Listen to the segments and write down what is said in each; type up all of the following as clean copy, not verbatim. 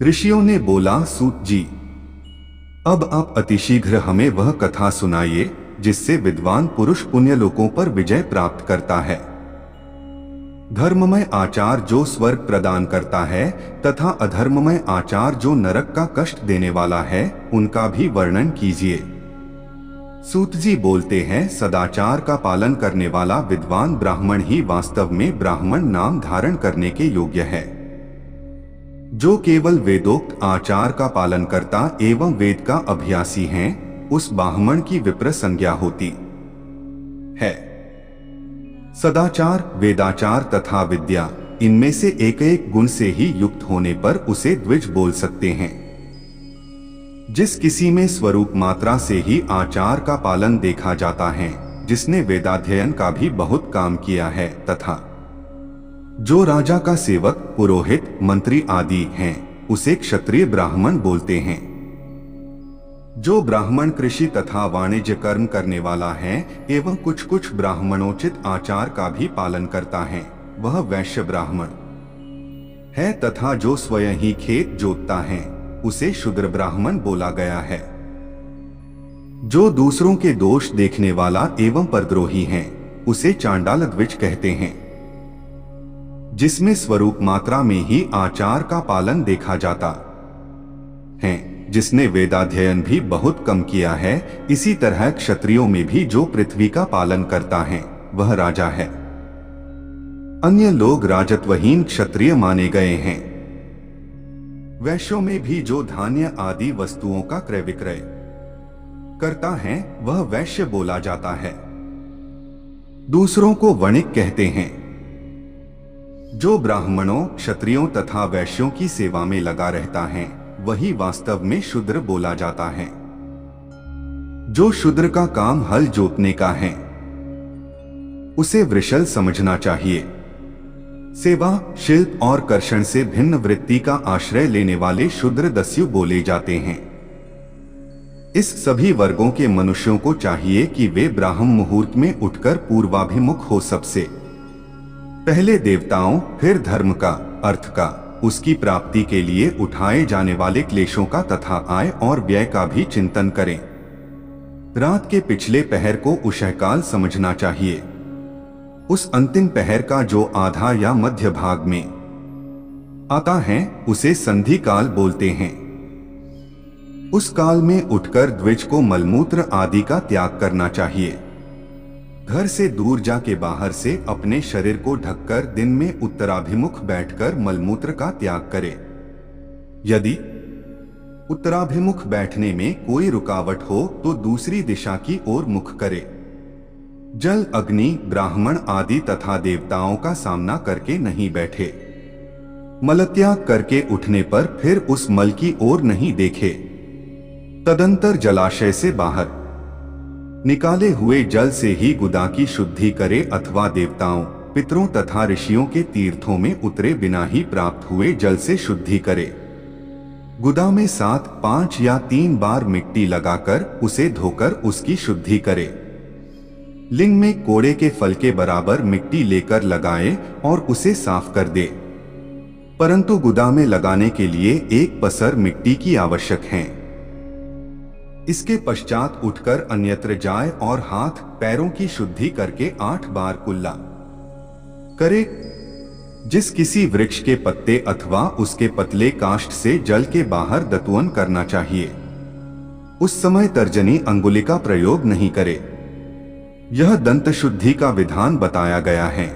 ऋषियों ने बोला, सूत जी, अब आप अतिशीघ्र हमें वह कथा सुनाइए जिससे विद्वान पुरुष पुण्य लोकों पर विजय प्राप्त करता है। धर्ममय आचार जो स्वर्ग प्रदान करता है तथा अधर्ममय आचार जो नरक का कष्ट देने वाला है, उनका भी वर्णन कीजिए। सूत जी बोलते हैं, सदाचार का पालन करने वाला विद्वान ब्राह्मण ही वास्तव में ब्राह्मण नाम धारण करने के योग्य है। जो केवल वेदोक्त आचार का पालन करता एवं वेद का अभ्यासी है, उस ब्राह्मण की विप्र संज्ञा होती है। सदाचार, वेदाचार तथा विद्या, इनमें से एक एक गुण से ही युक्त होने पर उसे द्विज बोल सकते हैं। जिस किसी में स्वरूप मात्रा से ही आचार का पालन देखा जाता है, जिसने वेदाध्ययन का भी बहुत काम किया है, तथा जो राजा का सेवक, पुरोहित, मंत्री आदि हैं, उसे क्षत्रिय ब्राह्मण बोलते हैं। जो ब्राह्मण कृषि तथा वाणिज्य कर्म करने वाला है एवं कुछ कुछ ब्राह्मणोचित आचार का भी पालन करता है, वह वैश्य ब्राह्मण है। तथा जो स्वयं ही खेत जोतता है, उसे शूद्र ब्राह्मण बोला गया है। जो दूसरों के दोष देखने वाला एवं परद्रोही है, उसे चांडाल द्विज कहते हैं। जिसमें स्वरूप मात्रा में ही आचार का पालन देखा जाता है, जिसने वेदाध्ययन भी बहुत कम किया है, इसी तरह क्षत्रियों में भी जो पृथ्वी का पालन करता है, वह राजा है। अन्य लोग राजत्वहीन क्षत्रिय माने गए हैं। वैश्यों में भी जो धान्य आदि वस्तुओं का क्रय विक्रय करता है, वह वैश्य बोला जाता है। दूसरों को वणिक कहते हैं। जो ब्राह्मणों, क्षत्रियों तथा वैश्यों की सेवा में लगा रहता है, वही वास्तव में शूद्र बोला जाता है। जो शूद्र का काम हल जोतने का है, उसे वृषल समझना चाहिए। सेवा, शिल्प और कर्षण से भिन्न वृत्ति का आश्रय लेने वाले शूद्र दस्यु बोले जाते हैं। इस सभी वर्गों के मनुष्यों को चाहिए कि वे ब्राह्म मुहूर्त में उठकर पूर्वाभिमुख हो, सबसे पहले देवताओं, फिर धर्म का, अर्थ का, उसकी प्राप्ति के लिए उठाए जाने वाले क्लेशों का तथा आय और व्यय का भी चिंतन करें। रात के पिछले पहर को उषःकाल समझना चाहिए। उस अंतिम पहर का जो आधा या मध्य भाग में आता है, उसे संधि काल बोलते हैं। उस काल में उठकर द्विज को मलमूत्र आदि का त्याग करना चाहिए। घर से दूर जाके बाहर से अपने शरीर को ढककर दिन में उत्तराभिमुख बैठकर मलमूत्र का त्याग करे। यदि उत्तराभिमुख बैठने में कोई रुकावट हो तो दूसरी दिशा की ओर मुख करे। जल, अग्नि, ब्राह्मण आदि तथा देवताओं का सामना करके नहीं बैठे। मलत्याग करके उठने पर फिर उस मल की ओर नहीं देखे। तदंतर जलाशय से बाहर निकाले हुए जल से ही गुदा की शुद्धि करे अथवा देवताओं, पितरों तथा ऋषियों के तीर्थों में उतरे बिना ही प्राप्त हुए जल से शुद्धि करे। गुदा में 7, 5 या 3 बार मिट्टी लगाकर उसे धोकर उसकी शुद्धि करे। लिंग में कोड़े के फल के बराबर मिट्टी लेकर लगाए और उसे साफ कर दे। परंतु गुदा में लगाने के लिए 1 पसर मिट्टी की आवश्यक है। इसके पश्चात उठकर अन्यत्र जाए और हाथ पैरों की शुद्धि करके 8 बार कुल्ला करे। जिस किसी वृक्ष के पत्ते अथवा उसके पतले काष्ठ से जल के बाहर दतुअन करना चाहिए, उस समय तर्जनी अंगुली का प्रयोग नहीं करे। यह दंत शुद्धि का विधान बताया गया है।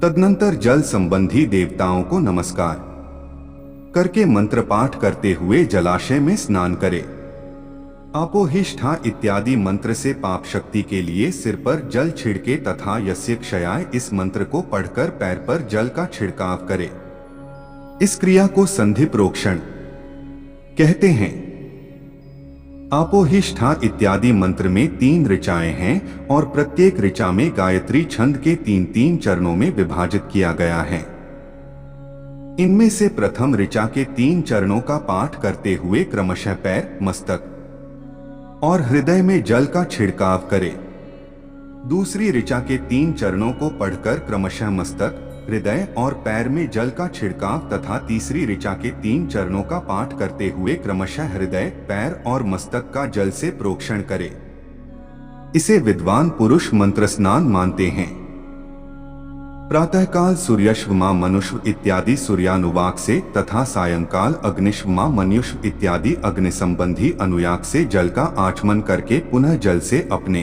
तदनंतर जल संबंधी देवताओं को नमस्कार करके मंत्र पाठ करते हुए जलाशय में स्नान करे। आपोहिष्ठा इत्यादि मंत्र से पाप शक्ति के लिए सिर पर जल छिड़के तथा यस्य क्षयाय इस मंत्र को पढ़कर पैर पर जल का छिड़काव करे। इस क्रिया को संधि प्रोक्षण कहते हैं। आपोहिष्ठा इत्यादि मंत्र में 3 ऋचाएं हैं और प्रत्येक ऋचा में गायत्री छंद के 3-3 चरणों में विभाजित किया गया है। इनमें से प्रथम ऋचा के 3 चरणों का पाठ करते हुए क्रमशः पैर, मस्तक और हृदय में जल का छिड़काव करे। दूसरी ऋचा के 3 चरणों को पढ़कर क्रमशः मस्तक, हृदय और पैर में जल का छिड़काव तथा तीसरी ऋचा के 3 चरणों का पाठ करते हुए क्रमशः हृदय, पैर और मस्तक का जल से प्रोक्षण करे। इसे विद्वान पुरुष मंत्र स्नान मानते हैं। प्रातःकाल सूर्यश्वमा मनुष्य इत्यादि सूर्यानुवाक से तथा सायंकाल अग्निश्वमा मनुष्य इत्यादि अग्नि संबंधी अनुयाक से जल का आचमन करके पुनः जल से अपने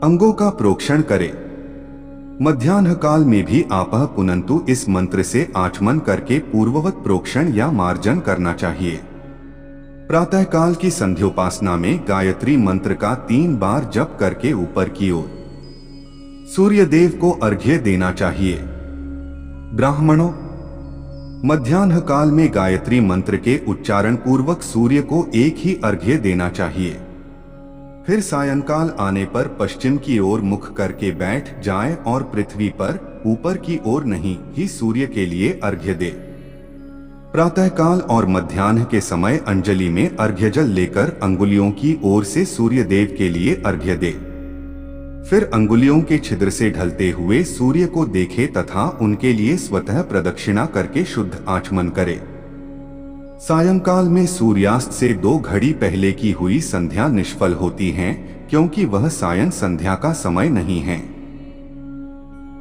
अंगों का प्रोक्षण करे। मध्याह्न काल में भी आपह पुनंतु इस मंत्र से आचमन करके पूर्ववत प्रोक्षण या मार्जन करना चाहिए। प्रातःकाल की संध्योपासना में गायत्री मंत्र का 3 बार जप करके ऊपर की ओर सूर्य देव को अर्घ्य देना चाहिए। ब्राह्मणों, मध्याह्न काल में गायत्री मंत्र के उच्चारण पूर्वक सूर्य को एक ही अर्घ्य देना चाहिए। फिर सायंकाल आने पर पश्चिम की ओर मुख करके बैठ जाए और पृथ्वी पर ऊपर की ओर नहीं ही सूर्य के लिए अर्घ्य दे। प्रातःकाल और मध्याह्न के समय अंजलि में अर्घ्य जल लेकर अंगुलियों की ओर से सूर्य देव के लिए अर्घ्य दे। फिर अंगुलियों के छिद्र से ढलते हुए सूर्य को देखे तथा उनके लिए स्वतः प्रदक्षिणा करके शुद्ध आचमन करे। सायंकाल में सूर्यास्त से 2 घड़ी पहले की हुई संध्या निष्फल होती है, क्योंकि वह सायं संध्या का समय नहीं है।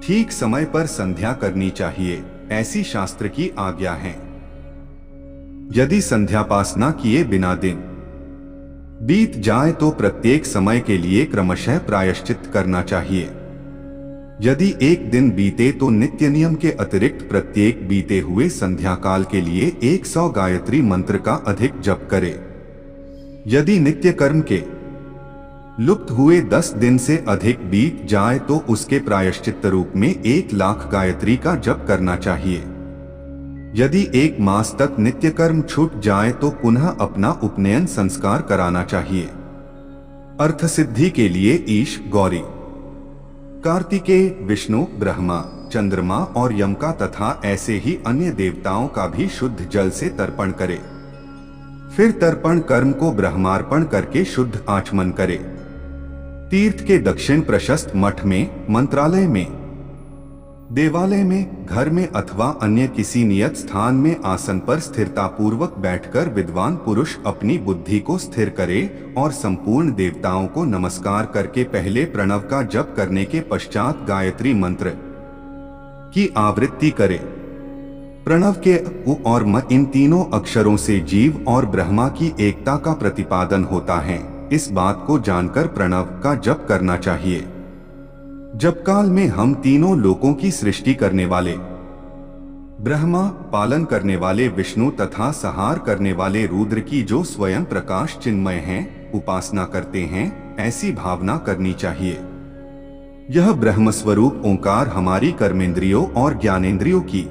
ठीक समय पर संध्या करनी चाहिए, ऐसी शास्त्र की आज्ञा है। यदि संध्यापासना किए बिना दिन बीत जाए तो प्रत्येक समय के लिए क्रमशः प्रायश्चित करना चाहिए। यदि एक दिन बीते तो नित्य नियम के अतिरिक्त प्रत्येक बीते हुए संध्या काल के लिए 100 गायत्री मंत्र का अधिक जप करे। यदि नित्य कर्म के लुप्त हुए 10 दिन से अधिक बीत जाए तो उसके प्रायश्चित रूप में 1 लाख गायत्री का जप करना चाहिए। यदि 1 मास तक नित्य कर्म छूट जाए तो पुनः अपना उपनयन संस्कार कराना चाहिए। अर्थ सिद्धि के लिए ईश, गौरी, कार्तिकेय, विष्णु, ब्रह्मा, चंद्रमा और यम का तथा ऐसे ही अन्य देवताओं का भी शुद्ध जल से तर्पण करे। फिर तर्पण कर्म को ब्रह्मार्पण करके शुद्ध आचमन करे। तीर्थ के दक्षिण प्रशस्त मठ में, मंत्रालय में, देवालय में, घर में अथवा अन्य किसी नियत स्थान में आसन पर स्थिरता पूर्वक बैठकर विद्वान पुरुष अपनी बुद्धि को स्थिर करे और संपूर्ण देवताओं को नमस्कार करके पहले प्रणव का जप करने के पश्चात गायत्री मंत्र की आवृत्ति करे। प्रणव के उ और म इन तीनों अक्षरों से जीव और ब्रह्मा की एकता का प्रतिपादन होता है। इस बात को जानकर प्रणव का जप करना चाहिए। जप काल में हम तीनों लोकों की सृष्टि करने वाले ब्रह्मा, पालन करने वाले विष्णु तथा संहार करने वाले रुद्र की जो स्वयं प्रकाश चिन्मय हैं, उपासना करते हैं, ऐसी भावना करनी चाहिए। यह ब्रह्म स्वरूप ओंकार हमारी कर्मेंद्रियों और ज्ञानेंद्रियों की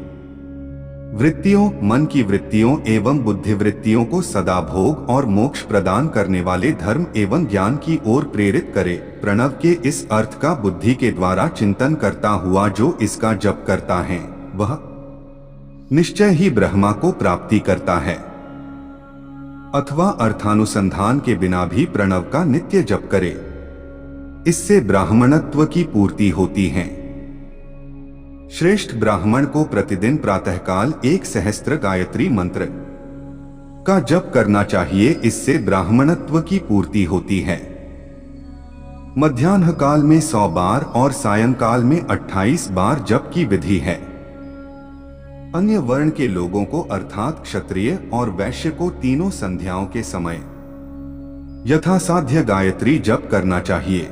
वृत्तियों, मन की वृत्तियों एवं बुद्धि वृत्तियों को सदा भोग और मोक्ष प्रदान करने वाले धर्म एवं ज्ञान की ओर प्रेरित करे। प्रणव के इस अर्थ का बुद्धि के द्वारा चिंतन करता हुआ जो इसका जप करता है, वह निश्चय ही ब्रह्मा को प्राप्ति करता है, अथवा अर्थानुसंधान के बिना भी प्रणव का नित्य जप करे। इससे ब्राह्मणत्व की पूर्ति होती है। श्रेष्ठ ब्राह्मण को प्रतिदिन प्रातःकाल 1 सहस्त्र गायत्री मंत्र का जप करना चाहिए। इससे ब्राह्मणत्व की पूर्ति होती है। मध्याह्न काल में 100 बार और सायंकाल में 28 बार जप की विधि है। अन्य वर्ण के लोगों को अर्थात क्षत्रिय और वैश्य को तीनों संध्याओं के समय यथासाध्य गायत्री जप करना चाहिए।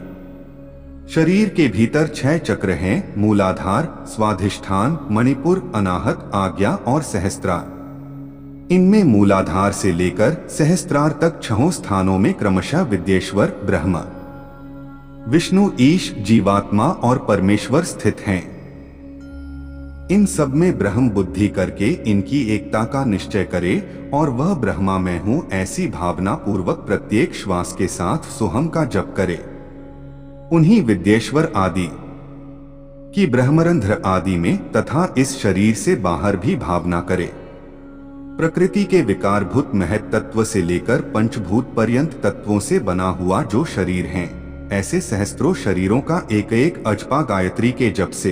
शरीर के भीतर 6 चक्र हैं, मूलाधार, स्वाधिष्ठान, मणिपुर, अनाहत, आज्ञा और सहस्त्रार। इनमें मूलाधार से लेकर सहस्त्रार तक 6 स्थानों में क्रमशः विद्येश्वर, ब्रह्मा, विष्णु, ईश, जीवात्मा और परमेश्वर स्थित हैं। इन सब में ब्रह्म बुद्धि करके इनकी एकता का निश्चय करे और वह ब्रह्मा मैं हूं ऐसी भावना पूर्वक प्रत्येक श्वास के साथ सोहम का जप करे। उन्हीं विद्येश्वर आदि की ब्रह्मरंध्र आदि में तथा इस शरीर से बाहर भी भावना करे। प्रकृति के विकारभूत महत तत्व से लेकर पंचभूत पर्यंत तत्वों से बना हुआ जो शरीर हैं, ऐसे सहस्त्रों शरीरों का एक एक अजपा गायत्री के जप से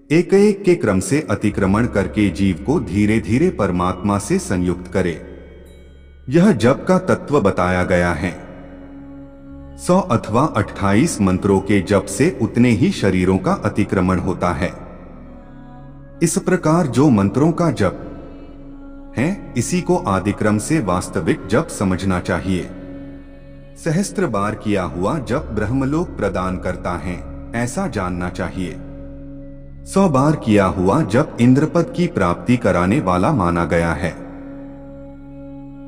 एक एक के क्रम से अतिक्रमण करके जीव को धीरे धीरे परमात्मा से संयुक्त करे। यह जप का तत्व बताया गया है। 100 अथवा 28 मंत्रों के जप से उतने ही शरीरों का अतिक्रमण होता है। इस प्रकार जो मंत्रों का जप है, इसी को आदिक्रम से वास्तविक जप समझना चाहिए। सहस्त्र बार किया हुआ जप ब्रह्मलोक प्रदान करता है, ऐसा जानना चाहिए। 100 बार किया हुआ जप इंद्रपद की प्राप्ति कराने वाला माना गया है।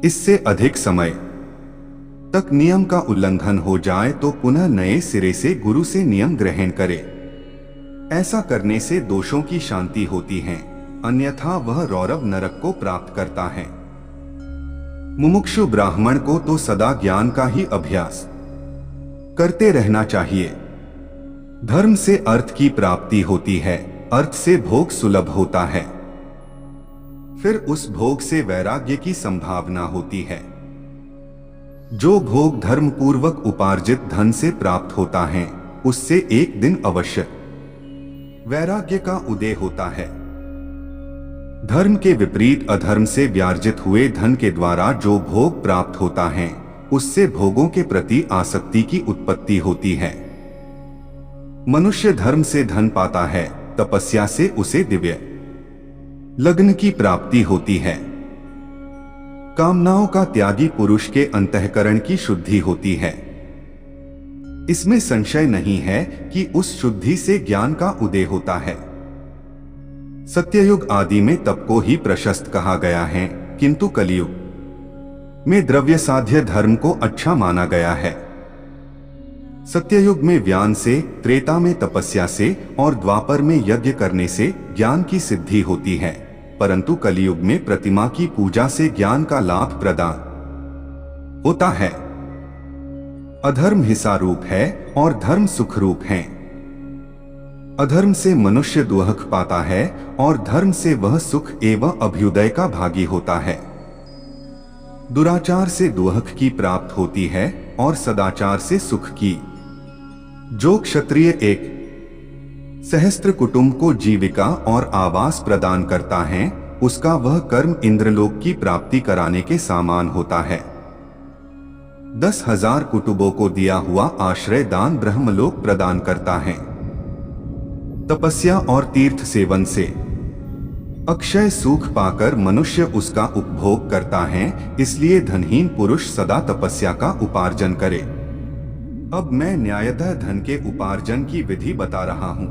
इससे अधिक समय तक नियम का उल्लंघन हो जाए तो पुनः नए सिरे से गुरु से नियम ग्रहण करे। ऐसा करने से दोषों की शांति होती है, अन्यथा वह रौरव नरक को प्राप्त करता है। मुमुक्षु ब्राह्मण को तो सदा ज्ञान का ही अभ्यास करते रहना चाहिए। धर्म से अर्थ की प्राप्ति होती है, अर्थ से भोग सुलभ होता है, फिर उस भोग से वैराग्य की संभावना होती है। जो भोग धर्म पूर्वक उपार्जित धन से प्राप्त होता है, उससे एक दिन अवश्य वैराग्य का उदय होता है। धर्म के विपरीत अधर्म से व्यार्जित हुए धन के द्वारा जो भोग प्राप्त होता है, उससे भोगों के प्रति आसक्ति की उत्पत्ति होती है। मनुष्य धर्म से धन पाता है, तपस्या से उसे दिव्य लग्न की प्राप्ति होती है। कामनाओं का त्यागी पुरुष के अंतःकरण की शुद्धि होती है। इसमें संशय नहीं है कि उस शुद्धि से ज्ञान का उदय होता है। सत्ययुग आदि में तप को ही प्रशस्त कहा गया है, किंतु कलियुग में द्रव्य साध्य धर्म को अच्छा माना गया है। सत्ययुग में व्यान से, त्रेता में तपस्या से और द्वापर में यज्ञ करने से ज्ञान की सिद्धि होती है, परंतु कलियुग में प्रतिमा की पूजा से ज्ञान का लाभ प्रदान होता है। अधर्म हिंसा रूप है और धर्म सुख रूप है। अधर्म से मनुष्य दुख पाता है और धर्म से वह सुख एवं अभ्युदय का भागी होता है। दुराचार से दुख की प्राप्त होती है और सदाचार से सुख की। जो क्षत्रिय एक सहस्त्र कुटुंब को जीविका और आवास प्रदान करता है, उसका वह कर्म इंद्रलोक की प्राप्ति कराने के समान होता है। 10,000 कुटुंबों को दिया हुआ आश्रय दान ब्रह्मलोक प्रदान करता है। तपस्या और तीर्थ सेवन से अक्षय सुख पाकर मनुष्य उसका उपभोग करता है, इसलिए धनहीन पुरुष सदा तपस्या का उपार्जन करे। अब मैं न्यायतः धन के उपार्जन की विधि बता रहा हूं।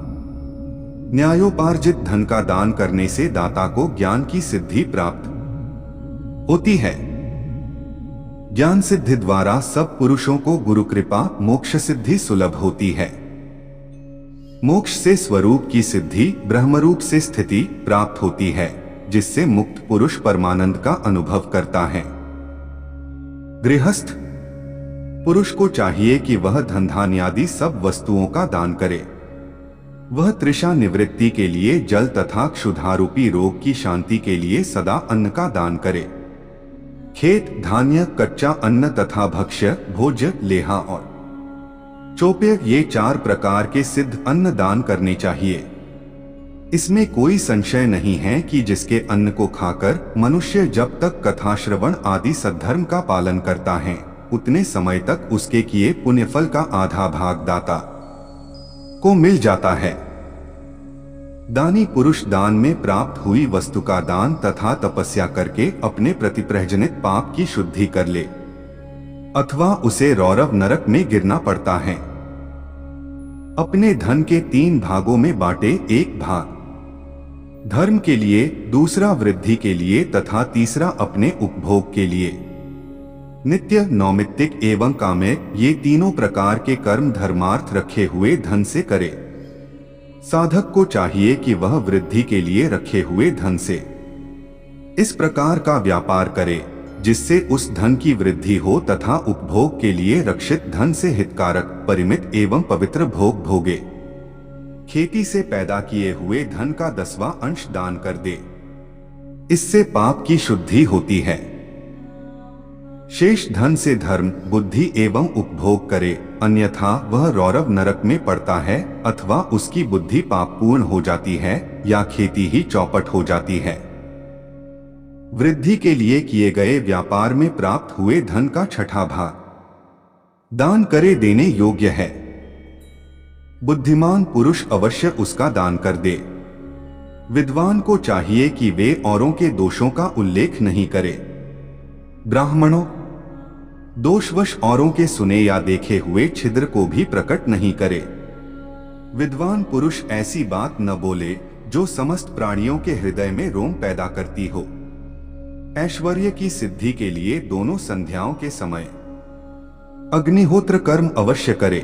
न्यायोपार्जित धन का दान करने से दाता को ज्ञान की सिद्धि प्राप्त होती है। ज्ञान सिद्धि द्वारा सब पुरुषों को गुरु कृपा मोक्ष सिद्धि सुलभ होती है। मोक्ष से स्वरूप की सिद्धि, ब्रह्मरूप से स्थिति प्राप्त होती है, जिससे मुक्त पुरुष परमानंद का अनुभव करता है। गृहस्थ पुरुष को चाहिए कि वह धन धान्य आदि सब वस्तुओं का दान करे। वह तृषा निवृत्ति के लिए जल तथा क्षुधारूपी रोग की शांति के लिए सदा अन्न का दान करे। खेत, धान्य, कच्चा अन्न तथा भक्ष्य, भोज्य, लेहा और चोपेय, ये 4 प्रकार के सिद्ध अन्न दान करने चाहिए। इसमें कोई संशय नहीं है कि जिसके अन्न को खाकर मनुष्य जब तक कथा श्रवण आदि सद्धर्म का पालन करता है, उतने समय तक उसके किए पुण्यफल का आधा भाग दाता को मिल जाता है। दानी पुरुष दान में प्राप्त हुई वस्तु का दान तथा तपस्या करके अपने प्रतिप्रजनित पाप की शुद्धि कर ले, अथवा उसे रौरव नरक में गिरना पड़ता है। अपने धन के 3 भागों में बांटे, एक भाग धर्म के लिए, दूसरा वृद्धि के लिए तथा तीसरा अपने उपभोग के लिए। नित्य, नौमित्तिक एवं काम्य, ये तीनों प्रकार के कर्म धर्मार्थ रखे हुए धन से करे। साधक को चाहिए कि वह वृद्धि के लिए रखे हुए धन से इस प्रकार का व्यापार करे जिससे उस धन की वृद्धि हो तथा उपभोग के लिए रक्षित धन से हितकारक, परिमित एवं पवित्र भोग भोगे। खेती से पैदा किए हुए धन का 10वां अंश दान कर दे, इससे पाप की शुद्धि होती है। शेष धन से धर्म, बुद्धि एवं उपभोग करे, अन्यथा वह रौरव नरक में पड़ता है, अथवा उसकी बुद्धि पापपूर्ण हो जाती है या खेती ही चौपट हो जाती है। वृद्धि के लिए किए गए व्यापार में प्राप्त हुए धन का छठा भाग दान करे देने योग्य है। बुद्धिमान पुरुष अवश्य उसका दान कर दे। विद्वान को चाहिए कि वे औरों के दोषों का उल्लेख नहीं करे। ब्राह्मणों, दोषवश औरों के सुने या देखे हुए छिद्र को भी प्रकट नहीं करे। विद्वान पुरुष ऐसी बात न बोले जो समस्त प्राणियों के हृदय में रोम पैदा करती हो। ऐश्वर्य की सिद्धि के लिए दोनों संध्याओं के समय अग्निहोत्र कर्म अवश्य करे।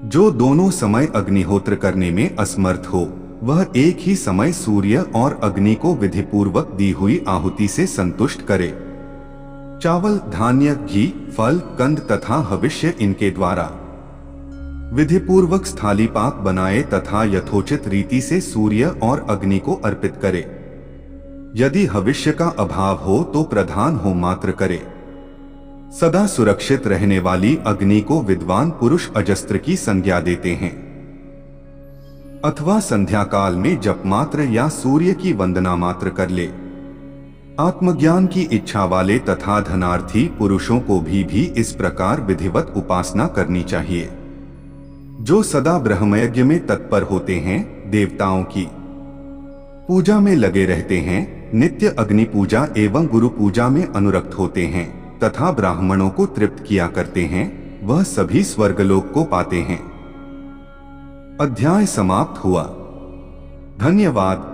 जो दोनों समय अग्निहोत्र करने में असमर्थ हो, वह एक ही समय सूर्य और अग्नि को विधिपूर्वक दी हुई आहुति से संतुष्ट करे। चावल, धान्य, घी, फल, कंद तथा हविष्य इनके द्वारा विधिपूर्वक स्थाली पाक बनाए तथा यथोचित रीति से सूर्य और अग्नि को अर्पित करे। यदि हविष्य का अभाव हो तो प्रधान होम मात्र करे। सदा सुरक्षित रहने वाली अग्नि को विद्वान पुरुष अजस्त्र की संज्ञा देते हैं, अथवा संध्या काल में जप मात्र या सूर्य की वंदना मात्र कर ले। आत्मज्ञान की इच्छा वाले तथा धनार्थी पुरुषों को भी इस प्रकार विधिवत उपासना करनी चाहिए। जो सदा ब्रह्मयज्ञ में तत्पर होते हैं, देवताओं की पूजा में लगे रहते हैं, नित्य अग्नि पूजा एवं गुरु पूजा में अनुरक्त होते हैं तथा ब्राह्मणों को तृप्त किया करते हैं, वह सभी स्वर्गलोक को पाते हैं। अध्याय समाप्त हुआ। धन्यवाद।